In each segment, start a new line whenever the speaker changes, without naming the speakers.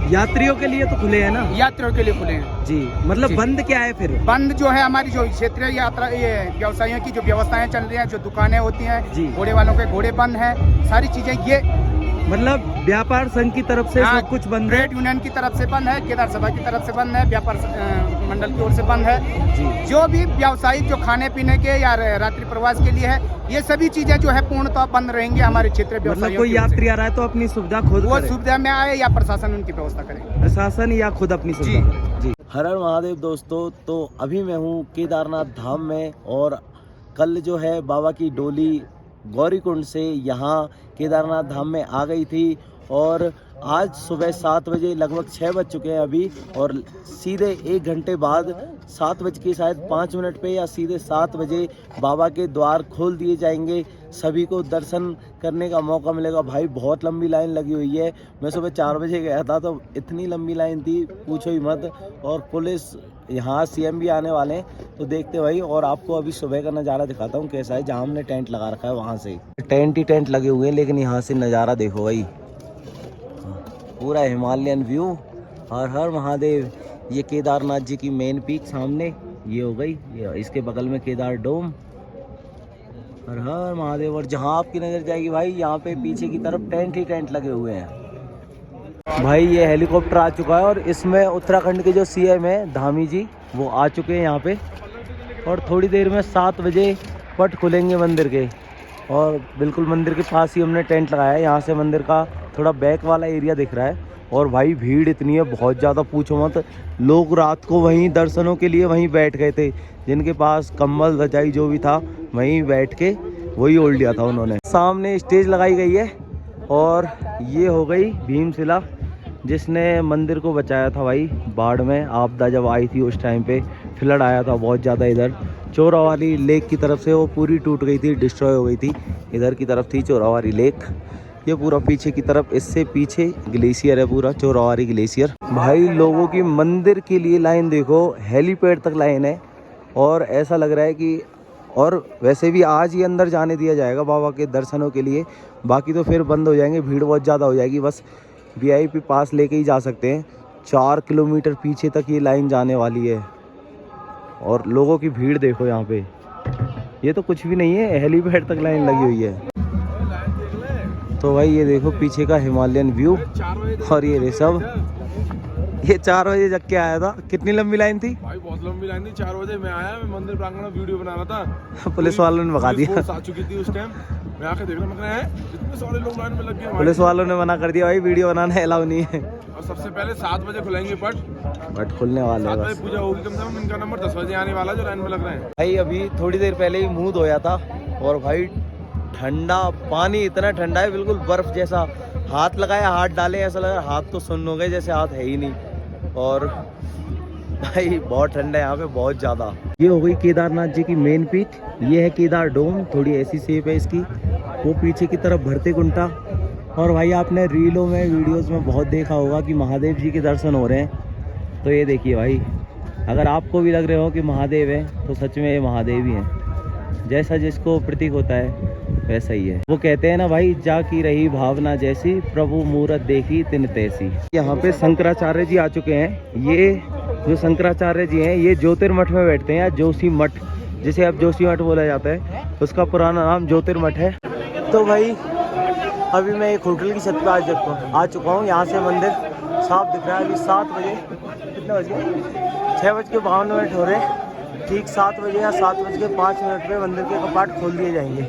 यात्रियों के लिए तो खुले हैं ना?
यात्रियों के लिए खुले हैं
जी। मतलब
जी।
बंद क्या है फिर?
बंद जो है हमारी जो क्षेत्रीय यात्रा ये व्यवसायियों की जो व्यवस्थाएं चल रही हैं, जो दुकानें होती
जी।
हैं, घोड़े वालों के घोड़े बंद हैं, सारी चीजें ये
मतलब व्यापार संघ की तरफ से
हाँ,
सब कुछ बंद है?
ट्रेड यूनियन की तरफ से बंद है, केदार सभा की तरफ से बंद है, व्यापार मंडल की ओर से बंद है
जी।
जो भी व्यावसायिक जो खाने पीने के या रात्रि प्रवास के लिए है, ये सभी चीजें जो है पूर्णतः बंद रहेंगी हमारे क्षेत्रीय
मतलब
व्यवसायियों
कोई
की ओर से।
यात्री आ रहा है तो अपनी सुविधा खुद
वो
करे?
सुविधा में आए या प्रशासन उनकी व्यवस्था करे,
प्रशासन या खुद अपनी सुविधा
जी।
करे। जी। हर हर महादेव दोस्तों, तो अभी मैं हूँ केदारनाथ धाम में और कल जो है बाबा की डोली गौरीकुंड से यहाँ केदारनाथ धाम में आ गई थी और आज सुबह 7 बजे लगभग 6 बज चुके हैं अभी और सीधे 1 घंटे बाद 7 बज के शायद 5 मिनट पे या सीधे 7 बजे बाबा के द्वार खोल दिए जाएंगे। सभी को दर्शन करने का मौका मिलेगा। भाई बहुत लंबी लाइन लगी हुई है। मैं सुबह 4 बजे गया था तो इतनी लंबी लाइन थी पूछो ही मत। और पुलिस यहाँ सीएम भी आने वाले हैं तो देखते भाई। और आपको अभी सुबह का नज़ारा दिखाता हूँ कैसा है। जहाँ हमने टेंट लगा रखा है वहाँ से टेंट ही टेंट लगे हुए हैं, लेकिन यहाँ से नज़ारा देखो भाई, पूरा हिमालयन व्यू। हर हर महादेव। ये केदारनाथ जी की मेन पीक सामने ये हो गई, ये इसके बगल में केदार डोम। हर हर महादेव। और जहाँ आपकी नज़र जाएगी भाई, यहाँ पे पीछे की तरफ टेंट ही टेंट लगे हुए हैं। भाई ये हेलीकॉप्टर आ चुका है और इसमें उत्तराखंड के जो सीएम है धामी जी, वो आ चुके हैं यहाँ पे। और थोड़ी देर में 7 बजे पट खुलेंगे मंदिर के और बिल्कुल मंदिर के पास ही हमने टेंट लगाया है। यहाँ से मंदिर का थोड़ा बैक वाला एरिया दिख रहा है। और भाई भीड़ इतनी है बहुत ज़्यादा पूछो मत। लोग रात को वहीं दर्शनों के लिए वहीं बैठ गए थे, जिनके पास कंबल रजाई जो भी था वहीं बैठ के वही ओढ़ लिया था उन्होंने। सामने स्टेज लगाई गई है और ये हो गई भीमशिला, जिसने मंदिर को बचाया था भाई बाढ़ में। आपदा जब आई थी उस टाइम पे फ्लड आया था बहुत ज़्यादा। इधर चोरावाली लेक की तरफ से वो पूरी टूट गई थी, डिस्ट्रॉय हो गई थी। इधर की तरफ थी चोरावाली लेक, ये पूरा पीछे की तरफ, इससे पीछे ग्लेशियर है पूरा चोरावाली ग्लेशियर। भाई लोगों की मंदिर के लिए लाइन देखो, हेलीपैड तक लाइन है। और ऐसा लग रहा है कि और वैसे भी आज ही अंदर जाने दिया जाएगा बाबा के दर्शनों के लिए, बाकी तो फिर बंद हो जाएंगे, भीड़ बहुत ज़्यादा हो जाएगी। बस वीआईपी पास लेके ही जा सकते हैं। 4 किलोमीटर पीछे तक ये लाइन जाने वाली है। और लोगों की भीड़ देखो यहाँ पे, ये तो कुछ भी नहीं है, हेलीपैड तक लाइन लगी हुई है। तो भाई ये देखो पीछे का हिमालयन व्यू। और ये ऋषभ, ये 4 बजे जग के आया था। कितनी लंबी लाइन थी
भाई? बहुत लंबी लाइन थी। 4 बजे मैं आया, मैं मंदिर प्रांगण में वीडियो बना रहा था।
पुलिस वालों ने भगा दिया।
आ चुकी थी उस टाइम। मैं आके देख रहा, मैं कहा इतने सारे लोग लाइन में लग गए।
पुलिस वालों ने मना कर दिया भाई, वीडियो बनाना अलाउ नहीं है।
और सबसे पहले 7 बजे खुलेंगे पट
खुलने वाले
7
हैं
बजे
बस।
पूजा होगी कम से कम। इनका नंबर 10 बजे आने वाला जो लाइन में लग रहे हैं।
भाई अभी थोड़ी देर पहले ही मुंह धोया था और भाई ठंडा पानी, इतना ठंडा है बिल्कुल बर्फ जैसा। हाथ लगाया, हाथ डाले, ऐसा लगा हाथ तो सुन्न हो गए जैसे हाथ है ही नहीं। और भाई बहुत ठंडा है यहाँ पे, बहुत ज़्यादा। ये हो गई केदारनाथ जी की मेन पीक। ये है केदार डोम, थोड़ी ऐसी शेप है इसकी। वो पीछे की तरफ भरते गुंटा। और भाई आपने रीलों में वीडियोस में बहुत देखा होगा कि महादेव जी के दर्शन हो रहे हैं। तो ये देखिए भाई, अगर आपको भी लग रहे हो कि महादेव है तो सच में ये महादेव ही हैं। जैसा जिसको प्रतीक होता है वैसा ही है। वो कहते हैं ना भाई, जा की रही भावना जैसी, प्रभु मूरत देखी तिन तैसी। यहाँ पे शंकराचार्य जी आ चुके हैं। ये जो शंकराचार्य जी हैं ये ज्योतिर्मठ में बैठते हैं, या जोशी मठ, जिसे अब जोशी मठ बोला जाता है, उसका पुराना नाम ज्योतिर्मठ है। तो भाई अभी मैं एक होटल की छत पे आ चुका हूँ। यहाँ से मंदिर साफ दिख रहा है। अभी 7 बजे, कितने बज गए? 6:52 हो रहे। ठीक 7 बजे या 7:05 पे मंदिर के कपाट खोल दिए जाएंगे।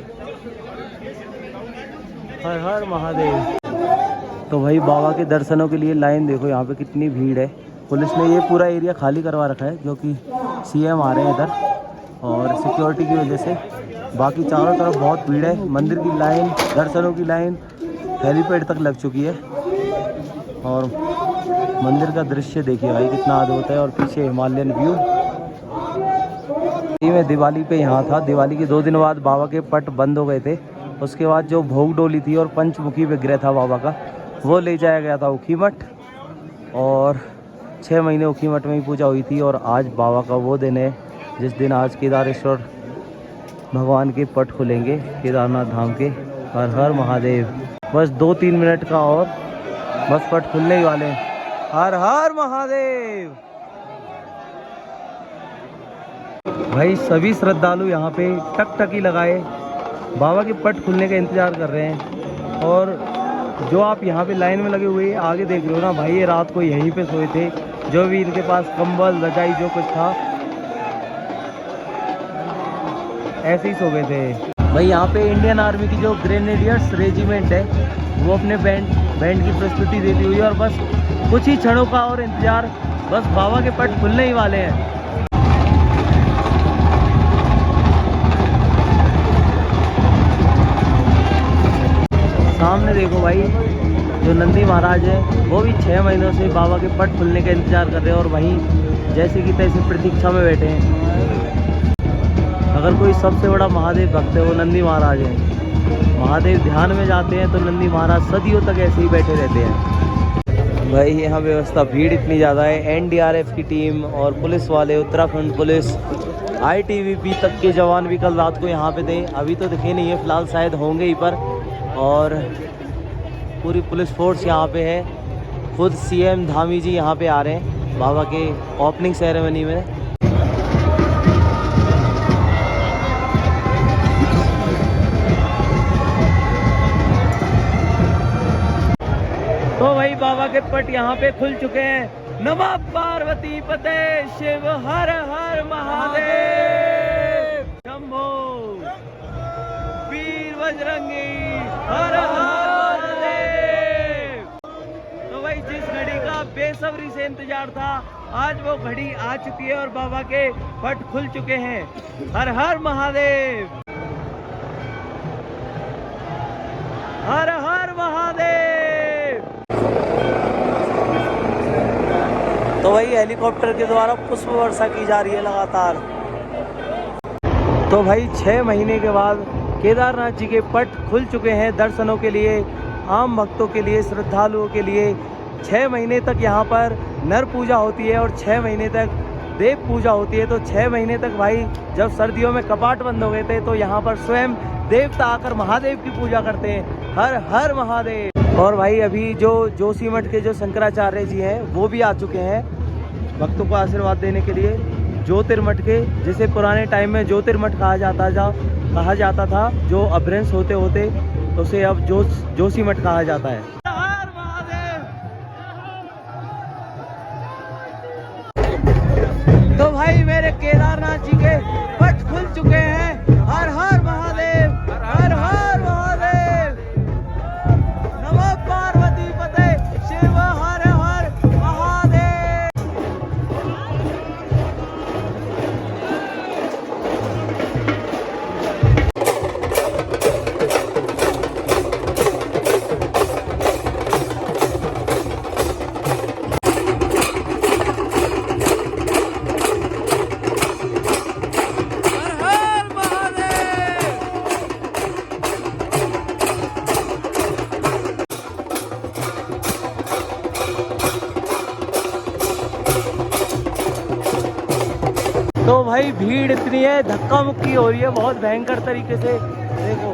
हर हर महादेव। तो भाई बाबा के दर्शनों के लिए लाइन देखो यहाँ पे कितनी भीड़ है। पुलिस ने ये पूरा एरिया खाली करवा रखा है क्योंकि सीएम आ रहे हैं इधर और सिक्योरिटी की वजह से। बाकी चारों तरफ बहुत भीड़ है। मंदिर की लाइन, दर्शनों की लाइन हेलीपैड तक लग चुकी है। और मंदिर का दृश्य देखिए भाई कितना अद्भुत है। और पीछे हिमालयन व्यू। मैं दिवाली पे यहाँ था। दिवाली के 2 दिन बाद बाबा के पट बंद हो गए थे। उसके बाद जो भोग डोली थी और पंचमुखी विग्रह था बाबा का, वो ले जाया गया था ऊखीमठ। और 6 महीने ऊखीमठ में ही पूजा हुई थी। और आज बाबा का वो दिन है जिस दिन आज केदारेश्वर भगवान के पट खुलेंगे केदारनाथ धाम के। हर हर महादेव। बस 2-3 मिनट का और बस पट खुलने ही वाले हैं। हर हर महादेव। भाई सभी श्रद्धालु यहाँ पे टकटकी लगाए बाबा के पट खुलने का इंतजार कर रहे हैं। और जो आप यहाँ पे लाइन में लगे हुए आगे देख रहे हो ना भाई, ये रात को यहीं पे सोए थे। जो भी इनके पास कंबल रजाई जो कुछ था ऐसे ही सो गए थे। भाई यहाँ पे इंडियन आर्मी की जो ग्रेनेडियर्स रेजिमेंट है वो अपने बैंड की प्रस्तुति देती हुई है। और बस कुछ ही क्षणों का और इंतजार, बस बाबा के पट खुलने ही वाले हैं। सामने देखो भाई, जो नंदी महाराज है वो भी 6 महीनों से बाबा के पट खुलने का इंतजार कर रहे हैं और वहीं जैसे कि तैसे प्रतीक्षा में बैठे हैं। अगर कोई सबसे बड़ा महादेव भक्त है वो नंदी महाराज है। महादेव ध्यान में जाते हैं तो नंदी महाराज सदियों तक ऐसे ही बैठे रहते हैं। भाई यहाँ व्यवस्था भीड़ इतनी ज़्यादा है। एनडीआरएफ की टीम और पुलिस वाले, उत्तराखंड पुलिस, आईटीबीपी तक के जवान भी कल रात को यहाँ पे थे। अभी तो दिखे नहीं है, फिलहाल शायद होंगे ही पर। और पूरी पुलिस फोर्स यहाँ पे है। खुद सीएम धामी जी यहाँ पे आ रहे हैं बाबा के ओपनिंग सेरेमनी में। तो भाई बाबा के पट यहाँ पे खुल चुके हैं। नमः पार्वती पते शिव हर हर महादेव, शंभो वीर बजरंगी हर हर महादेव। तो भाई जिस घड़ी का बेसब्री से इंतजार था, आज वो घड़ी आ चुकी है और बाबा के पट खुल चुके हैं। हर हर महादेव, हर हर महादेव। तो वही हेलीकॉप्टर के द्वारा पुष्प वर्षा की जा रही है लगातार। तो भाई 6 महीने के बाद केदारनाथ जी के पट खुल चुके हैं दर्शनों के लिए, आम भक्तों के लिए, श्रद्धालुओं के लिए। 6 महीने तक यहाँ पर नर पूजा होती है और 6 महीने तक देव पूजा होती है। तो 6 महीने तक भाई जब सर्दियों में कपाट बंद हो गए थे तो यहाँ पर स्वयं देवता आकर महादेव की पूजा करते हैं। हर हर महादेव। और भाई अभी जो जोशीमठ के जो शंकराचार्य जी हैं वो भी आ चुके हैं भक्तों को आशीर्वाद देने के लिए। ज्योतिर्मठ के, जिसे पुराने टाइम में ज्योतिर्मठ कहा जाता था, जो अभ्रंश होते होते उसे अब जोशीमठ कहा जाता है। हर महादेव। तो भाई मेरे केदारनाथ जी के पट खुल चुके हैं। हर हर महादेव, हर हर महादेव। नमः पार्वती पते शिव हर हर महादेव। तो भाई भीड़ इतनी है, धक्का मुक्की हो रही है बहुत भयंकर तरीके से। देखो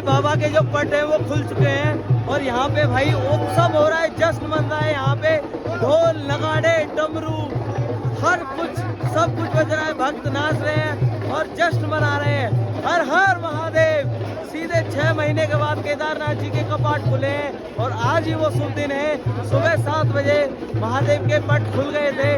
बाबा के जो पट है वो खुल चुके हैं और यहाँ पे भाई उत्सव हो रहा है, जश्न मन रहा है। यहाँ पे ढोल, नगाड़े, डमरू, हर कुछ सब कुछ बज रहा है। भक्त नाच रहे हैं और जश्न मना रहे हैं। हर हर महादेव। सीधे 6 महीने के बाद केदारनाथ जी के कपाट खुले हैं और आज ही वो शुभ दिन है। सुबह 7 बजे महादेव के पट खुल गए थे।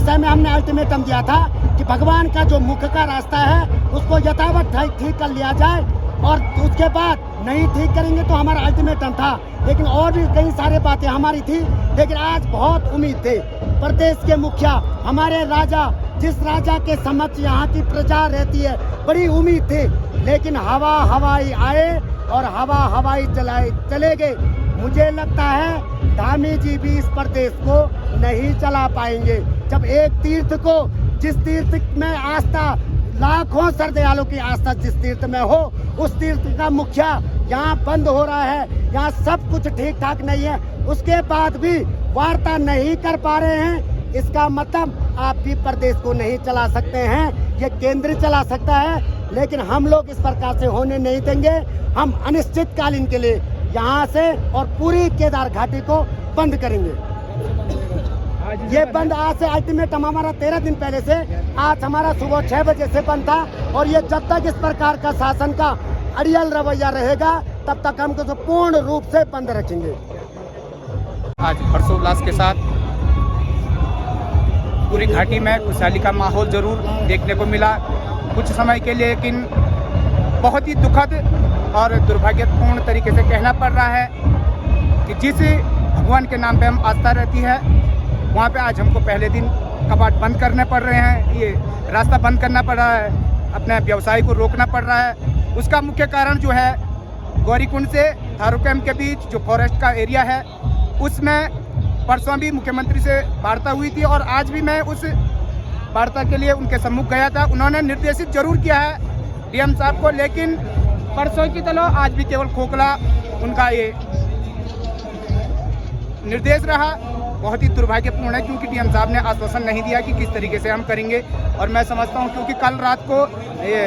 विषय में हमने अल्टीमेटम दिया था कि भगवान का जो मुख का रास्ता है उसको यथावत ठीक कर लिया जाए, और उसके बाद नहीं ठीक करेंगे तो हमारा अल्टीमेटम था। लेकिन और भी कई सारे बातें हमारी थी, लेकिन आज बहुत उम्मीद थे। प्रदेश के मुखिया, हमारे राजा, जिस राजा के समक्ष यहाँ की प्रजा रहती है, बड़ी उम्मीद थी, लेकिन हवा हवाई आए और हवा हवाई चले गए। मुझे लगता है धामी जी भी इस प्रदेश को नहीं चला पाएंगे। जब एक तीर्थ को, जिस तीर्थ में आस्था, लाखों श्रद्धालुओं की आस्था जिस तीर्थ में हो, उस तीर्थ का मुखिया यहाँ बंद हो रहा है, यहाँ सब कुछ ठीक ठाक नहीं है, उसके बाद भी वार्ता नहीं कर पा रहे हैं। इसका मतलब आप भी प्रदेश को नहीं चला सकते हैं, ये केंद्र चला सकता है, लेकिन हम लोग इस प्रकार से होने नहीं देंगे। हम अनिश्चितकालीन के लिए यहाँ से और पूरी केदार घाटी को बंद करेंगे। ये बंद आज से अल्टीमेटम हमारा 13 दिन पहले से, आज हमारा सुबह 6 बजे से बंद था, और ये जब तक इस प्रकार का शासन का अड़ियल रवैया रहेगा तब तक हम तो पूर्ण रूप से बंद रखेंगे।
आज हर्षोल्लास के साथ पूरी घाटी में खुशहाली का माहौल जरूर देखने को मिला कुछ समय के लिए, लेकिन बहुत ही दुखद और दुर्भाग्यपूर्ण तरीके से कहना पड़ रहा है कि जिस भगवान के नाम पे हम आस्था रहती है, वहाँ पे आज हमको पहले दिन कपाट बंद करने पड़ रहे हैं, ये रास्ता बंद करना पड़ रहा है, अपने व्यवसाय को रोकना पड़ रहा है। उसका मुख्य कारण जो है, गौरीकुंड से थारू कैंप के बीच जो फॉरेस्ट का एरिया है, उसमें परसों भी मुख्यमंत्री से वार्ता हुई थी, और आज भी मैं उस वार्ता के लिए उनके सम्मुख गया था। उन्होंने निर्देशित जरूर किया है डीएम साहब को, लेकिन परसों की तरह आज भी केवल खोखला उनका ये निर्देश रहा। बहुत ही दुर्भाग्यपूर्ण है, क्योंकि डीएम साहब ने आश्वासन नहीं दिया कि किस तरीके से हम करेंगे। और मैं समझता हूं, क्योंकि कल रात को ये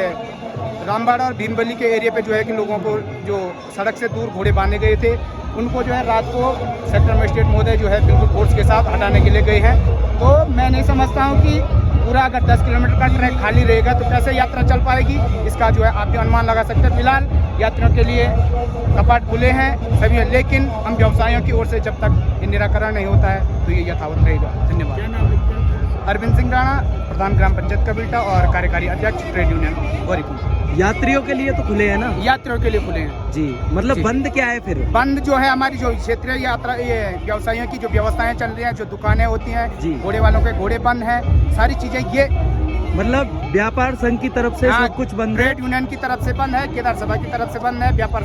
रामबाड़ा और भीमबली के एरिया पे जो है कि लोगों को जो सड़क से दूर घोड़े बांधे गए थे, उनको जो है रात को सेक्टर मजिस्ट्रेट महोदय जो है बिल्कुल फोर्स के साथ हटाने के लिए गए हैं। तो मैं नहीं समझता हूँ कि पूरा अगर 10 किलोमीटर का ट्रैक खाली रहेगा तो कैसे यात्रा चल पाएगी, इसका जो है आप भी अनुमान लगा सकते हैं। फिलहाल यात्रियों के लिए कपाट खुले हैं सभी, लेकिन हम व्यवसायियों की ओर से जब तक ये निराकरण नहीं होता है तो ये यथावत रहेगा। धन्यवाद। अरविंद सिंह राणा, प्रधान ग्राम पंचायत कबीरटा और कार्यकारी अध्यक्ष ट्रेड यूनियन गौरीकुंड।
यात्रियों के लिए तो खुले हैं ना?
यात्रियों के लिए खुले हैं
जी। मतलब
जी।
बंद क्या है फिर?
बंद जो है हमारी जो क्षेत्रीय यात्रा, ये व्यवसायियों की जो व्यवस्थाएं चल रही हैं, जो दुकानें होती हैं, घोड़े वालों के घोड़े बंद हैं, सारी चीजें ये
मतलब व्यापार संघ की तरफ से सब कुछ बंद है।
ट्रेड यूनियन की तरफ से बंद है, केदार सभा की तरफ से बंद है, व्यापार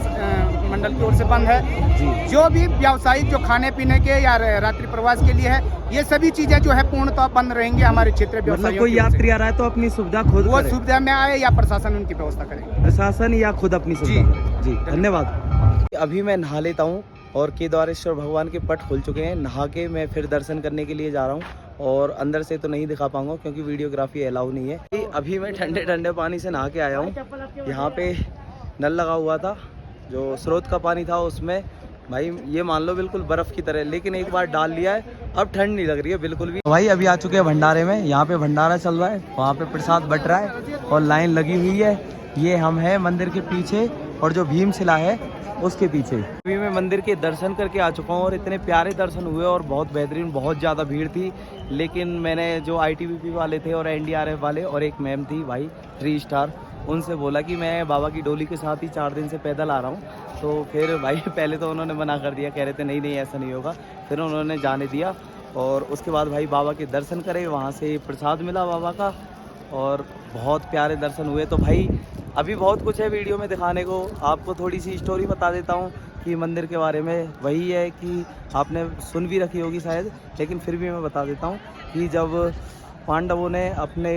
मंडल की ओर से बंद है
जी।
जो भी व्यावसायिक जो खाने पीने के या रात्रि प्रवास के लिए है, ये सभी चीजें जो है पूर्णतः बंद रहेंगी हमारे क्षेत्रीय व्यवसायियों।
कोई यात्री आ रहा है तो अपनी सुविधा खुद
वो सुविधा में आए या प्रशासन उनकी व्यवस्था करे,
प्रशासन या खुद अपनी सुविधा। जी धन्यवाद। अभी मैं नहा लेता हूँ और केदारेश्वर भगवान के पट खुल चुके हैं। नहा के मैं फिर दर्शन करने के लिए जा रहा हूँ, और अंदर से तो नहीं दिखा पाऊंगा क्योंकि वीडियोग्राफी अलाउ नहीं है। अभी मैं ठंडे ठंडे पानी से नहा के आया हूँ। यहाँ पे नल लगा हुआ था, जो स्रोत का पानी था उसमें भाई ये मान लो बिल्कुल बर्फ़ की तरह, लेकिन एक बार डाल लिया है अब ठंड नहीं लग रही है बिल्कुल भी। भाई अभी आ चुके हैं भंडारे में। यहाँ पे भंडारा चल रहा है, वहाँ पे प्रसाद बट रहा है और लाइन लगी हुई है। ये हम हैं मंदिर के पीछे, और जो भीमशिला है उसके पीछे। अभी मैं मंदिर के दर्शन करके आ चुका हूँ और इतने प्यारे दर्शन हुए और बहुत बेहतरीन, बहुत ज़्यादा भीड़ थी। लेकिन मैंने जो ITBP वाले थे और NDRF वाले और एक मैम थी भाई 3 स्टार, उनसे बोला कि मैं बाबा की डोली के साथ ही 4 दिन से पैदल आ रहा हूँ। तो फिर भाई पहले तो उन्होंने मना कर दिया, कह रहे थे नहीं ऐसा नहीं होगा। फिर उन्होंने जाने दिया और उसके बाद भाई बाबा के दर्शन करे, वहाँ से प्रसाद मिला बाबा का और बहुत प्यारे दर्शन हुए। तो भाई अभी बहुत कुछ है वीडियो में दिखाने को, आपको थोड़ी सी स्टोरी बता देता हूँ कि मंदिर के बारे में। वही है कि आपने सुन भी रखी होगी शायद, लेकिन फिर भी मैं बता देता हूँ कि जब पांडवों ने अपने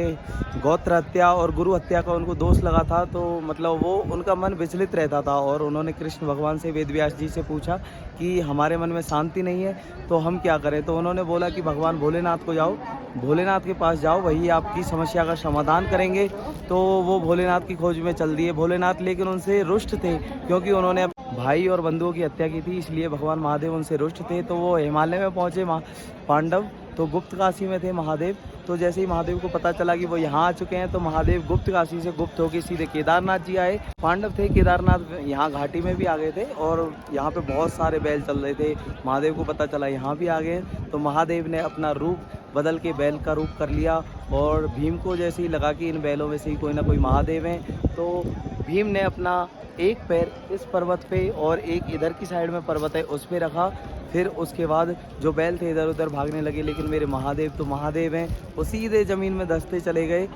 गोत्र हत्या और गुरु हत्या का उनको दोष लगा था, तो मतलब वो उनका मन विचलित रहता था और उन्होंने कृष्ण भगवान से, वेद व्यास जी से पूछा कि हमारे मन में शांति नहीं है तो हम क्या करें। तो उन्होंने बोला कि भगवान भोलेनाथ को जाओ, भोलेनाथ के पास जाओ, वही आपकी समस्या का समाधान करेंगे। तो वो भोलेनाथ की खोज में चल दिए। भोलेनाथ लेकिन उनसे रुष्ट थे क्योंकि उन्होंने भाई और बंधुओं की हत्या की थी, इसलिए भगवान महादेव उनसे रुष्ट थे। तो वो हिमालय में पहुँचे पांडव तो गुप्त काशी में थे महादेव। तो जैसे ही महादेव को पता चला कि वो यहाँ आ चुके हैं तो महादेव गुप्त काशी से गुप्त होकर सीधे केदारनाथ जी आए। पांडव थे केदारनाथ यहाँ घाटी में भी आ गए थे और यहाँ पे बहुत सारे बैल चल रहे थे। महादेव को पता चला यहाँ भी आ गए तो महादेव ने अपना रूप बदल के बैल का रूप कर लिया और भीम को जैसे ही लगा कि इन बैलों में से ही कोई ना कोई महादेव हैं तो भीम ने अपना एक पैर इस पर्वत पे और एक इधर की साइड में पर्वत है उस पे रखा। फिर उसके बाद जो बैल थे इधर उधर भागने लगे, लेकिन मेरे महादेव तो महादेव हैं, वो सीधे ज़मीन में धंसते चले गए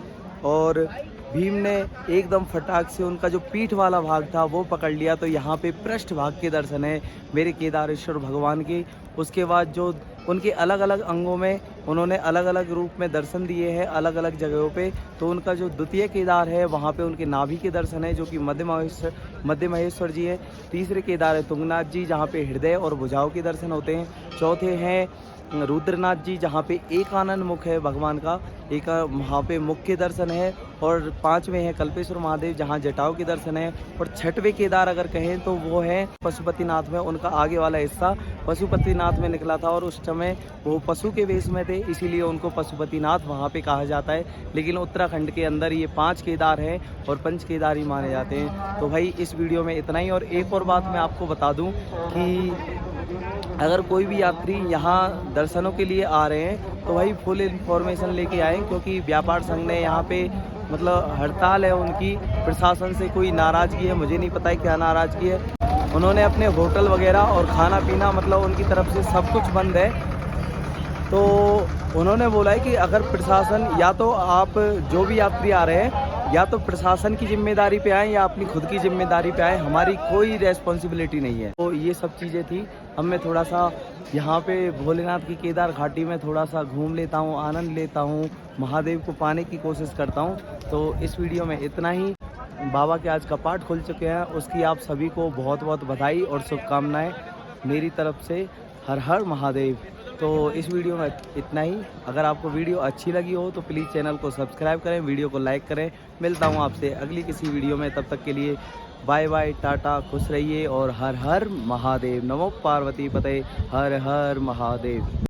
और भीम ने एकदम फटाक से उनका जो पीठ वाला भाग था वो पकड़ लिया। तो यहाँ पे पृष्ठ भाग के दर्शन है मेरे केदारेश्वर भगवान के। उसके बाद जो उनके अलग अलग अंगों में उन्होंने अलग अलग रूप में दर्शन दिए हैं अलग अलग जगहों पे। तो उनका जो द्वितीय केदार है वहाँ पे उनके नाभि के दर्शन है जो कि मध्य महेश्वर जी है। तीसरे केदार है तुंगनाथ जी जहाँ पे हृदय और भुजाओं के दर्शन होते हैं। चौथे हैं रुद्रनाथ जी जहाँ पे एक आनंद मुख है भगवान का, एक वहाँ पे मुख के दर्शन है। और पांचवें हैं कल्पेश्वर महादेव जहाँ जटाओं के दर्शन है। और छठवें केदार अगर कहें तो वो है पशुपतिनाथ में, उनका आगे वाला हिस्सा पशुपतिनाथ में निकला था और उस समय वो पशु के वेश में थे इसीलिए उनको पशुपतिनाथ वहाँ पे कहा जाता है। लेकिन उत्तराखंड के अंदर ये 5 केदार हैं और 5 केदार ही माने जाते हैं। तो भाई इस वीडियो में इतना ही। और एक और बात मैं आपको बता दूँ कि अगर कोई भी यात्री यहाँ दर्शनों के लिए आ रहे हैं तो भाई फुल इन्फॉर्मेशन लेके आएँ, क्योंकि व्यापार संघ ने यहाँ पे मतलब हड़ताल है उनकी, प्रशासन से कोई नाराज़गी है, मुझे नहीं पता है क्या नाराज़गी है। उन्होंने अपने होटल वगैरह और खाना पीना मतलब उनकी तरफ से सब कुछ बंद है। तो उन्होंने बोला है कि अगर प्रशासन या तो आप जो भी यात्री आ रहे हैं या तो प्रशासन की जिम्मेदारी पे आए या अपनी खुद की जिम्मेदारी पे आए, हमारी कोई रेस्पॉन्सिबिलिटी नहीं है। तो ये सब चीज़ें थी। अब मैं थोड़ा सा यहाँ पे भोलेनाथ की केदार घाटी में थोड़ा सा घूम लेता हूँ, आनंद लेता हूँ, महादेव को पाने की कोशिश करता हूँ। तो इस वीडियो में इतना ही। बाबा के आज कपाट खुल चुके हैं, उसकी आप सभी को बहुत बहुत बधाई और शुभकामनाएं मेरी तरफ से। हर हर महादेव। तो इस वीडियो में इतना ही। अगर आपको वीडियो अच्छी लगी हो तो प्लीज़ चैनल को सब्सक्राइब करें, वीडियो को लाइक करें। मिलता हूँ आपसे अगली किसी वीडियो में, तब तक के लिए बाय बाय, टाटा, खुश रहिए और हर हर महादेव। नमो पार्वती पते, हर हर महादेव।